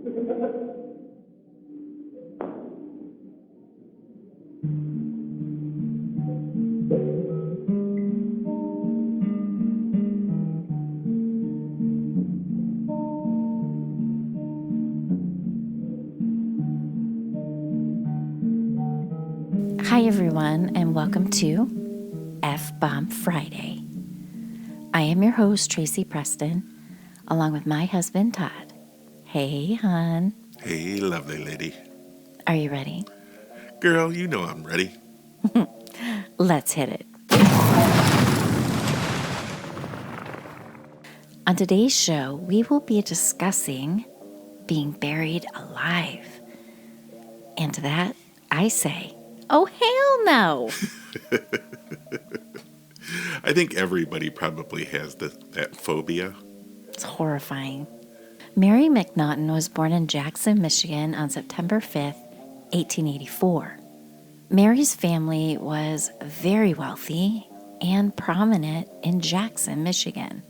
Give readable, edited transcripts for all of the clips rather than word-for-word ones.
Hi everyone, and welcome to F-Bomb Friday. I am your host, Tracy Preston, along with my husband, Todd. Hey, hon. Hey, lovely lady. Are you ready? Girl, you know I'm ready. Let's hit it. On today's show, we will be discussing being buried alive. And to that, I say, oh, hell no. I think everybody probably has that phobia. It's horrifying. Mary McNaughton was born in Jackson, Michigan on September 5th, 1884. Mary's family was very wealthy and prominent in Jackson, Michigan.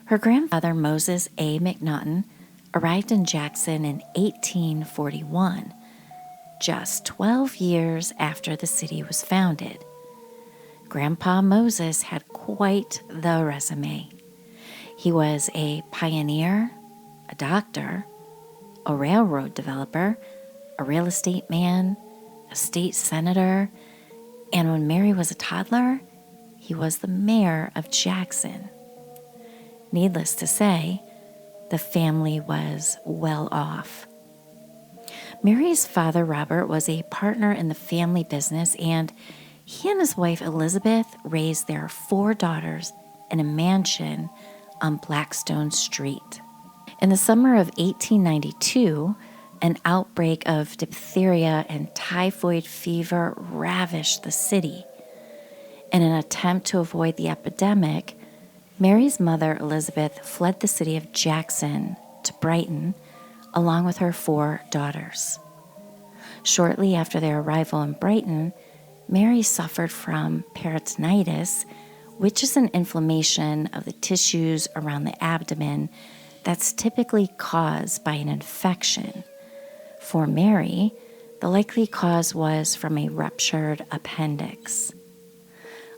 Her grandfather, Moses A. McNaughton, arrived in Jackson in 1841, just 12 years after the city was founded. Grandpa Moses had quite the resume. He was a pioneer, a doctor, a railroad developer, a real estate man, a state senator, and when Mary was a toddler, he was the mayor of Jackson. Needless to say, the family was well off. Mary's father, Robert, was a partner in the family business, and he and his wife, Elizabeth, raised their 4 daughters in a mansion on Blackstone Street. In the summer of 1892, an outbreak of diphtheria and typhoid fever ravished the city. In an attempt to avoid the epidemic, Mary's mother, Elizabeth, fled the city of Jackson to Brighton, along with her 4 daughters. Shortly after their arrival in Brighton, Mary suffered from peritonitis, which is an inflammation of the tissues around the abdomen that's typically caused by an infection. For Mary, the likely cause was from a ruptured appendix.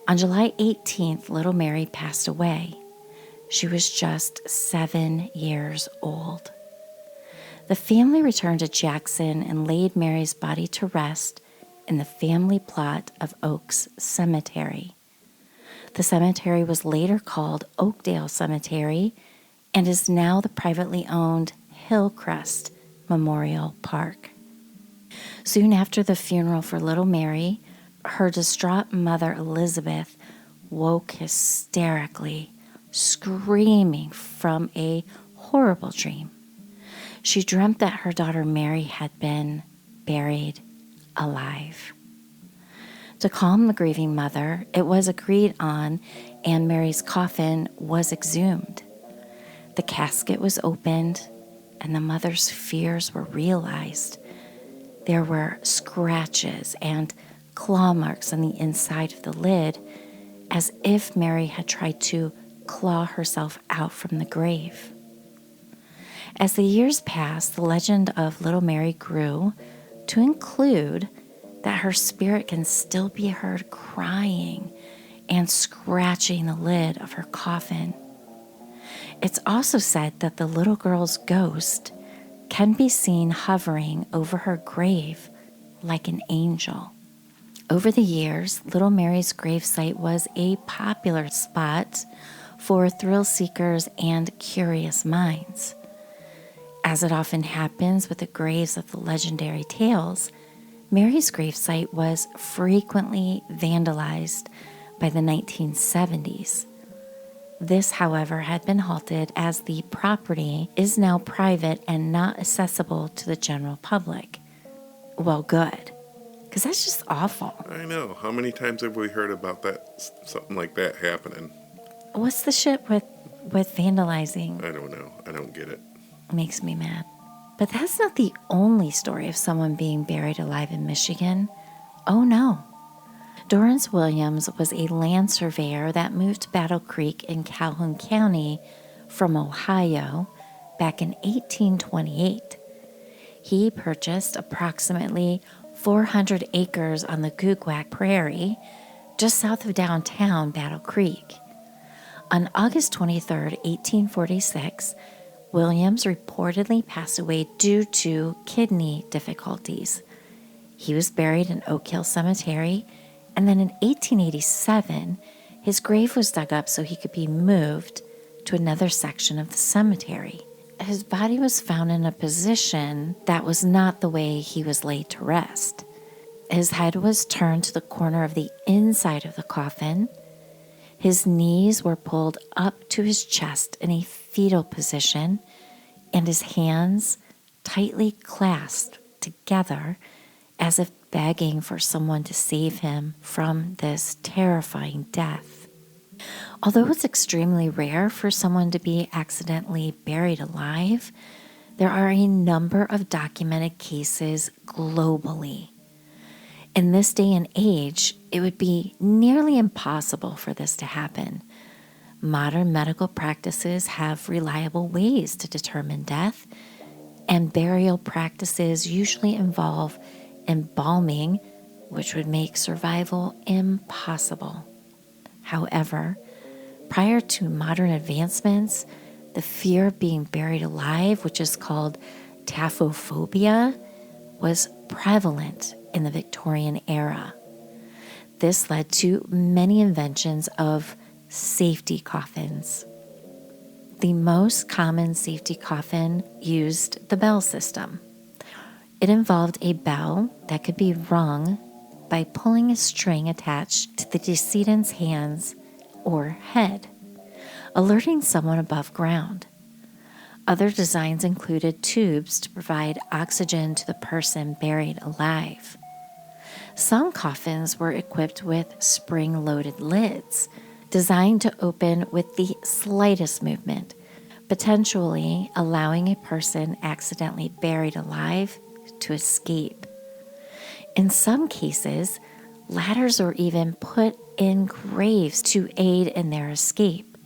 On July 18th, little Mary passed away. She was just 7 years old. The family returned to Jackson and laid Mary's body to rest in the family plot of Oaks Cemetery. The cemetery was later called Oakdale Cemetery and is now the privately owned Hillcrest Memorial Park. Soon after the funeral for little Mary, her distraught mother Elizabeth woke hysterically, screaming from a horrible dream. She dreamt that her daughter Mary had been buried alive. To calm the grieving mother, it was agreed on and Mary's coffin was exhumed. The casket was opened and the mother's fears were realized. There were scratches and claw marks on the inside of the lid, as if Mary had tried to claw herself out from the grave. As the years passed, the legend of little Mary grew to include that her spirit can still be heard crying and scratching the lid of her coffin. It's also said that the little girl's ghost can be seen hovering over her grave like an angel. Over the years, little Mary's gravesite was a popular spot for thrill seekers and curious minds. As it often happens with the graves of the legendary tales, Mary's gravesite was frequently vandalized by the 1970s. This, however, had been halted as the property is now private and not accessible to the general public. Well, good, because that's just awful. I know. How many times have we heard about that, something like that happening? What's the shit with vandalizing? I don't know. I don't get it. Makes me mad. But that's not the only story of someone being buried alive in Michigan. Oh no. Dorrance Williams was a land surveyor that moved to Battle Creek in Calhoun County from Ohio back in 1828. he purchased approximately 400 acres on the Googwak Prairie, just south of downtown Battle Creek. On August 23, 1846, Williams reportedly passed away due to kidney difficulties. He was buried in Oak Hill Cemetery, and then in 1887, his grave was dug up so he could be moved to another section of the cemetery. His body was found in a position that was not the way he was laid to rest. His head was turned to the corner of the inside of the coffin. His knees were pulled up to his chest in a fetal position, and his hands tightly clasped together as if begging for someone to save him from this terrifying death. Although it's extremely rare for someone to be accidentally buried alive, there are a number of documented cases globally. In this day and age, it would be nearly impossible for this to happen. Modern medical practices have reliable ways to determine death, and burial practices usually involve embalming, which would make survival impossible. However, prior to modern advancements, the fear of being buried alive, which is called taphophobia, was prevalent in the Victorian era. This led to many inventions of safety coffins. The most common safety coffin used the bell system. It involved a bell that could be rung by pulling a string attached to the decedent's hands or head, alerting someone above ground. Other designs included tubes to provide oxygen to the person buried alive. Some coffins were equipped with spring-loaded lids, designed to open with the slightest movement, potentially allowing a person accidentally buried alive to escape. In some cases, ladders were even put in graves to aid in their escape.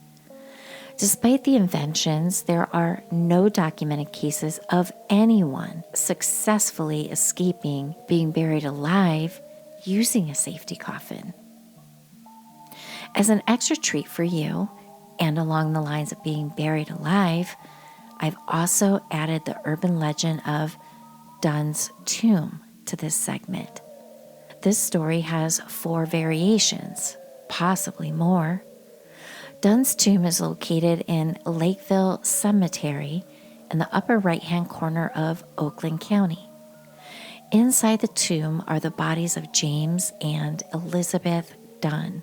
Despite the inventions, there are no documented cases of anyone successfully escaping being buried alive using a safety coffin. As an extra treat for you, and along the lines of being buried alive, I've also added the urban legend of Dunn's Tomb to this segment. This story has 4 variations, possibly more. Dunn's Tomb is located in Lakeville Cemetery in the upper right-hand corner of Oakland County. Inside the tomb are the bodies of James and Elizabeth Dunn.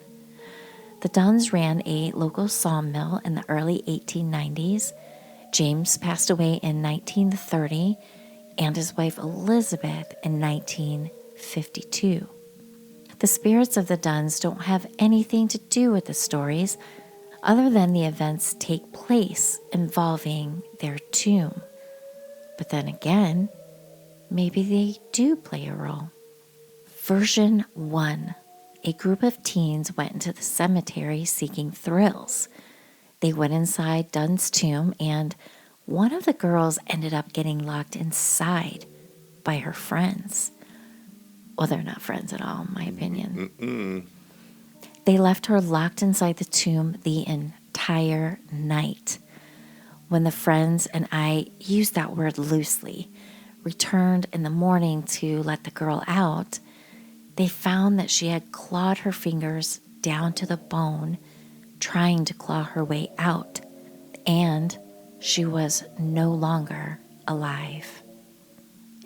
The Dunns ran a local sawmill in the early 1890s. James passed away in 1930, and his wife Elizabeth in 1952. The spirits of the Dunns don't have anything to do with the stories other than the events take place involving their tomb. But then again, maybe they do play a role. Version 1. A group of teens went into the cemetery seeking thrills. They went inside Dunn's tomb, and one of the girls ended up getting locked inside by her friends. Well, they're not friends at all, in my opinion. They left her locked inside the tomb the entire night. When the friends, and I use that word loosely, returned in the morning to let the girl out, they found that she had clawed her fingers down to the bone, trying to claw her way out, and she was no longer alive.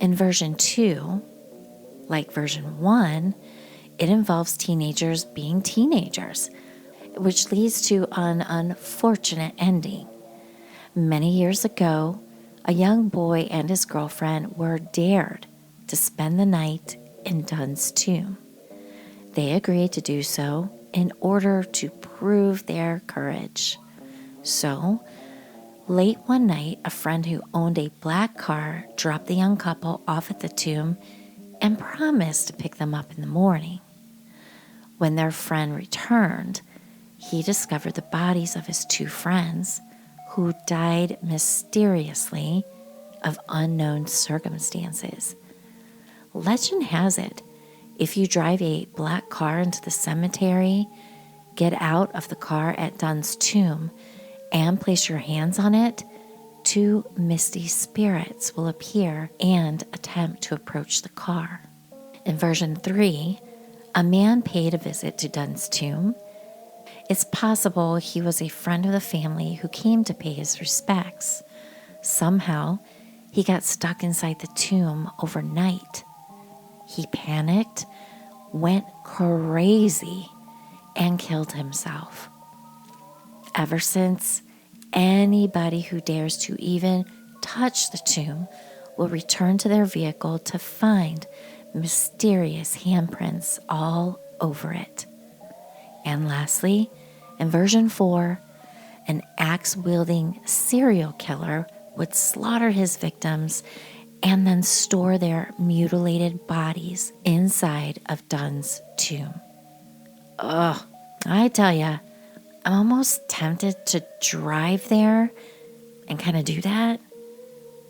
In version 2, like version 1, it involves teenagers being teenagers, which leads to an unfortunate ending. Many years ago, a young boy and his girlfriend were dared to spend the night in Dunn's tomb. They agreed to do so in order to prove their courage. So, late one night, a friend who owned a black car dropped the young couple off at the tomb and promised to pick them up in the morning. When their friend returned, he discovered the bodies of his 2 friends who died mysteriously of unknown circumstances. Legend has it, if you drive a black car into the cemetery, get out of the car at Dunn's tomb, and place your hands on it, 2 misty spirits will appear and attempt to approach the car. In version 3, a man paid a visit to Dunn's tomb. It's possible he was a friend of the family who came to pay his respects. Somehow, he got stuck inside the tomb overnight. He panicked, went crazy, and killed himself. Ever since, anybody who dares to even touch the tomb will return to their vehicle to find mysterious handprints all over it. And lastly, in version 4, an axe-wielding serial killer would slaughter his victims and then store their mutilated bodies inside of Dunn's tomb. Ugh, I tell ya, I'm almost tempted to drive there and kind of do that.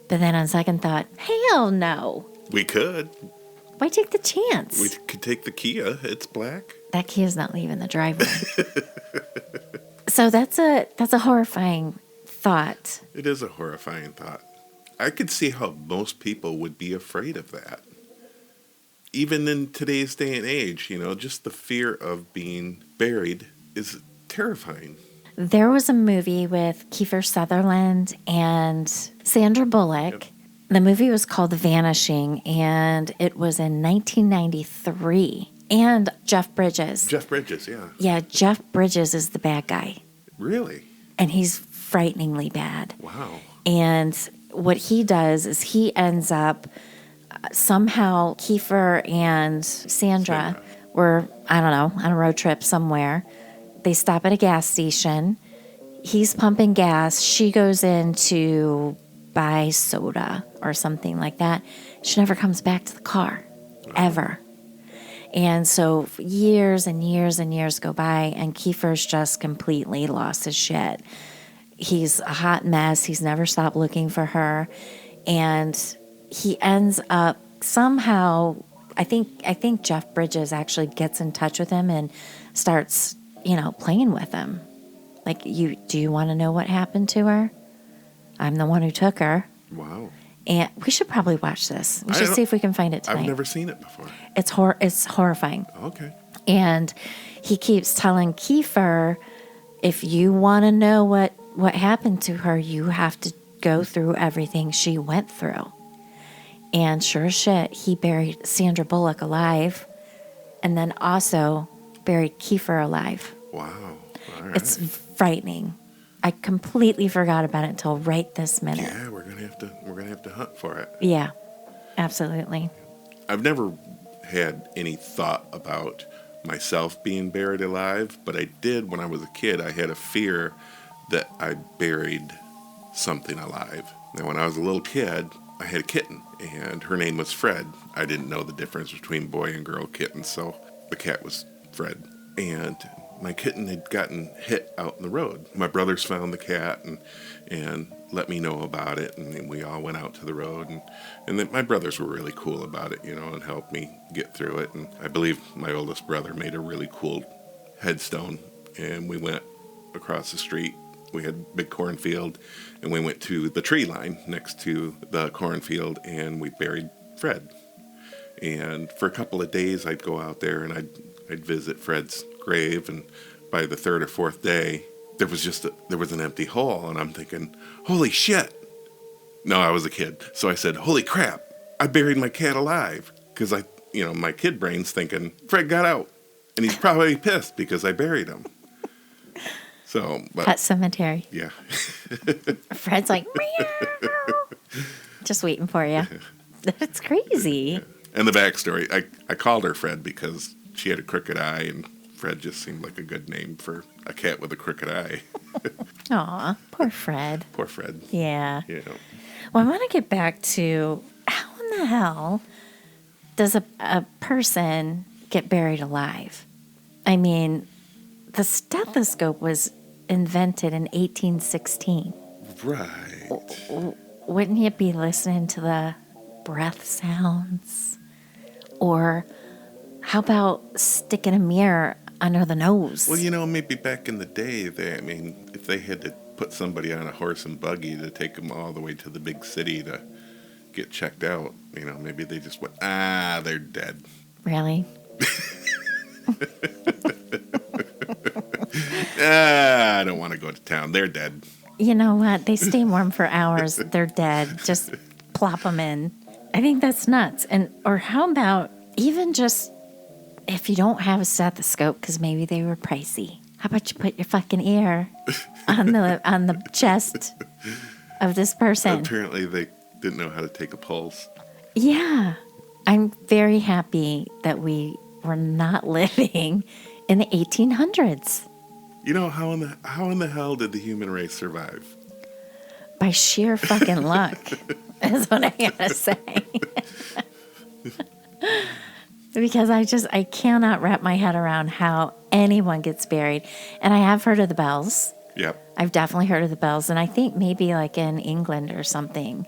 But then on second thought, hell no. We could. Why take the chance? We could take the Kia. It's black. That Kia's not leaving the driveway. So that's a horrifying thought. It is a horrifying thought. I could see how most people would be afraid of that. Even in today's day and age, just the fear of being buried is terrifying. There was a movie with Kiefer Sutherland and Sandra Bullock. Yep. The movie was called The Vanishing, and it was in 1993. And Jeff Bridges. Jeff Bridges, yeah. Yeah, Jeff Bridges is the bad guy. Really? And he's frighteningly bad. Wow. And what he does is he ends up somehow Kiefer and Sandra were, I don't know, on a road trip somewhere. They stop at a gas station. He's pumping gas. She goes in to buy soda or something like that. She never comes back to the car, ever. And so years and years and years go by, and Kiefer's just completely lost his shit. He's a hot mess. He's never stopped looking for her. And he ends up somehow, I think Jeff Bridges actually gets in touch with him and starts, playing with him. Like, do you want to know what happened to her? I'm the one who took her. Wow. And we should probably watch this. We should see if we can find it tonight. I've never seen it before. It's horrifying. Okay. And he keeps telling Kiefer, if you want to know what happened to her, you have to go through everything she went through. And sure as shit, he buried Sandra Bullock alive and then also buried Kiefer alive. Wow. All right. It's frightening. I completely forgot about it until right this minute. Yeah, we're gonna have to hunt for it. Yeah, absolutely. I've never had any thought about myself being buried alive, but I did when I was a kid. I had a fear that I buried something alive. Now, when I was a little kid, I had a kitten, and her name was Fred. I didn't know the difference between boy and girl kittens, so the cat was Fred. And my kitten had gotten hit out in the road. My brothers found the cat and let me know about it, and then we all went out to the road. And then my brothers were really cool about it, and helped me get through it. And I believe my oldest brother made a really cool headstone, and we went across the street. We had a big cornfield, and we went to the tree line next to the cornfield, and we buried Fred. And for a couple of days, I'd go out there, and I'd visit Fred's grave, and by the third or fourth day, there was an empty hole, and I'm thinking, holy shit. No, I was a kid. So I said, holy crap, I buried my cat alive. Because my kid brain's thinking, Fred got out, and he's probably pissed because I buried him. So, Pet cemetery. Yeah. Fred's like, meow, just waiting for you. That's crazy. And the backstory, I called her Fred because she had a crooked eye, and Fred just seemed like a good name for a cat with a crooked eye. Aw, poor Fred. Poor Fred. Yeah. Yeah. Well, I want to get back to how in the hell does a person get buried alive? I mean, the stethoscope was invented in 1816. Right. wouldn't you be listening to the breath sounds? Or how about sticking a mirror under the nose? Well, maybe back in the day, if they had to put somebody on a horse and buggy to take them all the way to the big city to get checked out, maybe they just went, they're dead. Really? I don't want to go to town. They're dead. You know what? They stay warm for hours. They're dead. Just plop them in. I think that's nuts. Or how about even just if you don't have a stethoscope, because maybe they were pricey. How about you put your fucking ear on the chest of this person? Apparently, they didn't know how to take a pulse. Yeah, I'm very happy that we were not living in the 1800s. How in the hell did the human race survive? By sheer fucking luck, is what I gotta say. Because I cannot wrap my head around how anyone gets buried. And I have heard of the bells. Yep. I've definitely heard of the bells. And I think maybe like in England or something,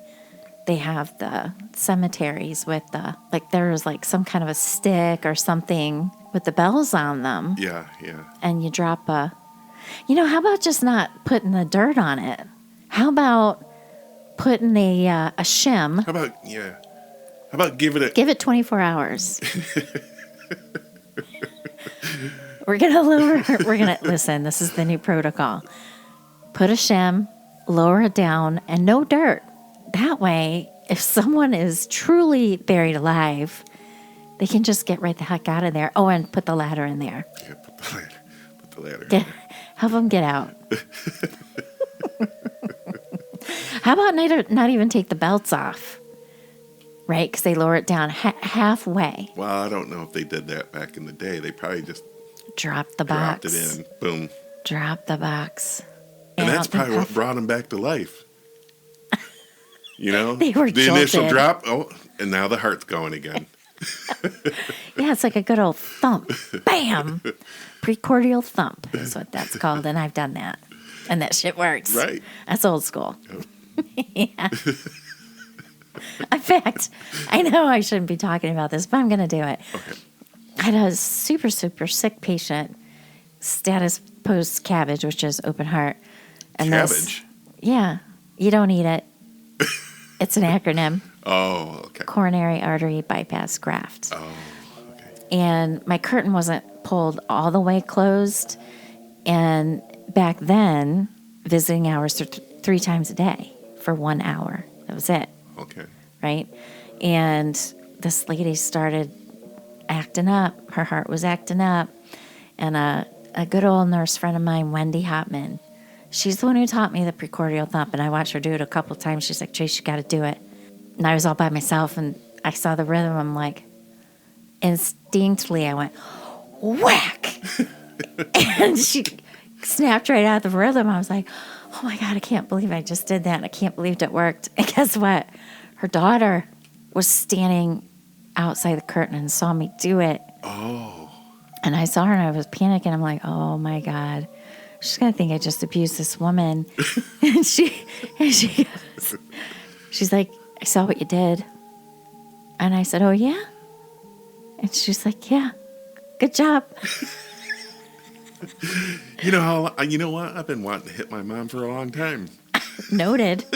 they have the cemeteries with there's like some kind of a stick or something with the bells on them. Yeah. And you drop how about just not putting the dirt on it? How about putting a shim? How about give it 24 hours? We're gonna listen. This is the new protocol. Put a shim, lower it down, and no dirt. That way, if someone is truly buried alive, they can just get right the heck out of there. Oh, and put the ladder in there. Yeah, put the ladder in there. Help them get out. How about not even take the belts off? Right, because they lower it down halfway. Well, I don't know if they did that back in the day. They probably just dropped the box. Dropped it in. Boom. Dropped the box. And that's probably what brought them back to life. They were the jolted. Initial drop. Oh, and now the heart's going again. Yeah, it's like a good old thump. Bam. Precordial thump is what that's called. And I've done that. And that shit works. Right. That's old school. Yep. Yeah. In fact, I know I shouldn't be talking about this, but I'm going to do it. Okay. I had a super, super sick patient, status post cabbage, which is open heart. And cabbage? Yeah. You don't eat it. It's an acronym. Oh, okay. Coronary artery bypass graft. Oh, okay. And my curtain wasn't pulled all the way closed. And back then, visiting hours were 3 times a day for 1 hour. That was it. Okay. Right? And this lady started acting up. Her heart was acting up. And a good old nurse friend of mine, Wendy Hopman, she's the one who taught me the precordial thump. And I watched her do it a couple of times. She's like, Trace, you got to do it. And I was all by myself. And I saw the rhythm. I'm like, instinctively, I went, whack. And she snapped right out of the rhythm. I was like, oh my God, I can't believe I just did that. And I can't believe it worked. And guess what? Her daughter was standing outside the curtain and saw me do it. Oh. And I saw her and I was panicking. I'm like, oh my God, she's going to think I just abused this woman. and she goes, she's like, I saw what you did. And I said, oh yeah? And she's like, yeah, good job. You know what? I've been wanting to hit my mom for a long time. Noted.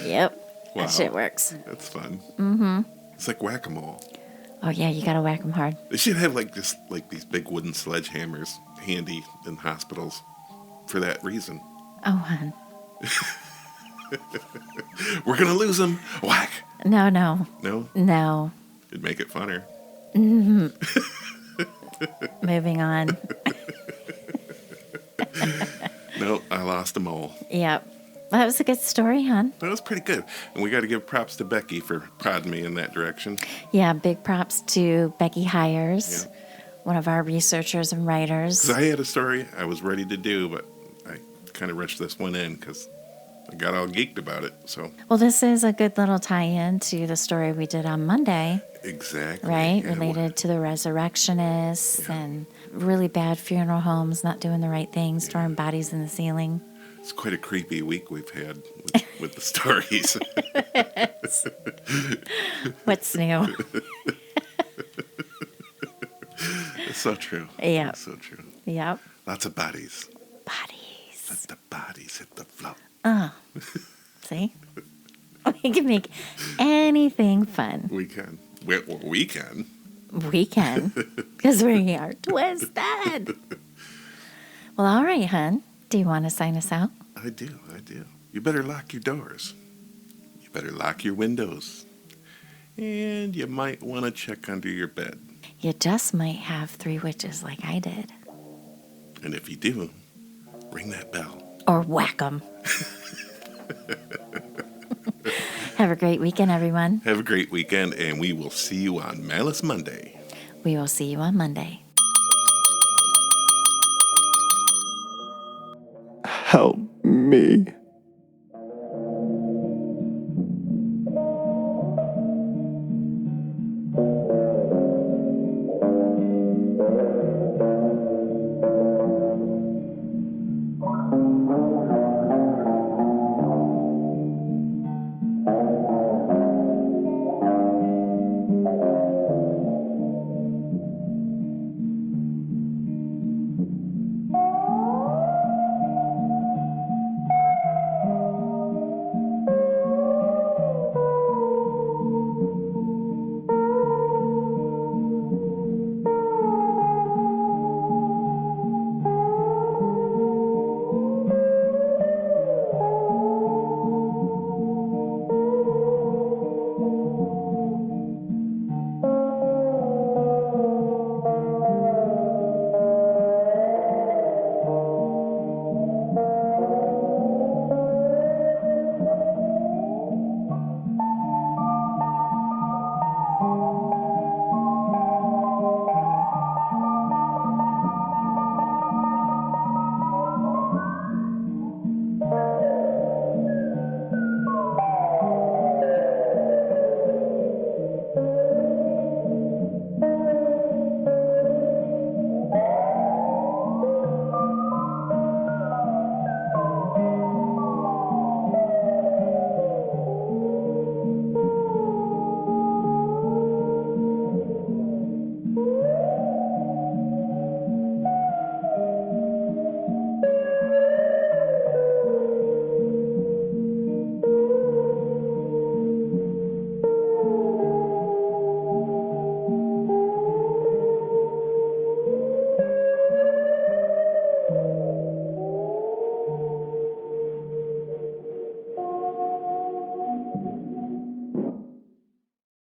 Yep. Wow. That shit works. That's fun. Mm-hmm. It's like whack-a-mole. Oh yeah, you gotta whack them hard. They should have these big wooden sledgehammers handy in hospitals for that reason. Oh, hon. We're gonna lose them. Whack. No. No. It'd make it funner. Mm-hmm. Moving on. Nope, I lost a mole. Yep. That was a good story, hon. That was pretty good. And we got to give props to Becky for prodding me in that direction. Yeah, big props to Becky Hires, one of our researchers and writers. Because I had a story I was ready to do, but I kind of rushed this one in because I got all geeked about it. So. Well, this is a good little tie-in to the story we did on Monday. Exactly. Right? Yeah, related to the resurrectionists and really bad funeral homes not doing the right things, throwing bodies in the ceiling. It's quite a creepy week we've had with the stories. What's new? It's so true. Yeah. It's so true. Yep. Lots of bodies. Bodies. Let the bodies hit the floor. See? We can make anything fun. We can. We can. We can. Because we are twisted. Well, all right, hon. Do you want to sign us out? I do. You better lock your doors. You better lock your windows. And you might want to check under your bed. You just might have 3 witches like I did. And if you do, ring that bell. Or whack 'em. Have a great weekend, everyone. Have a great weekend, and we will see you on Malice Monday. We will see you on Monday. Help me.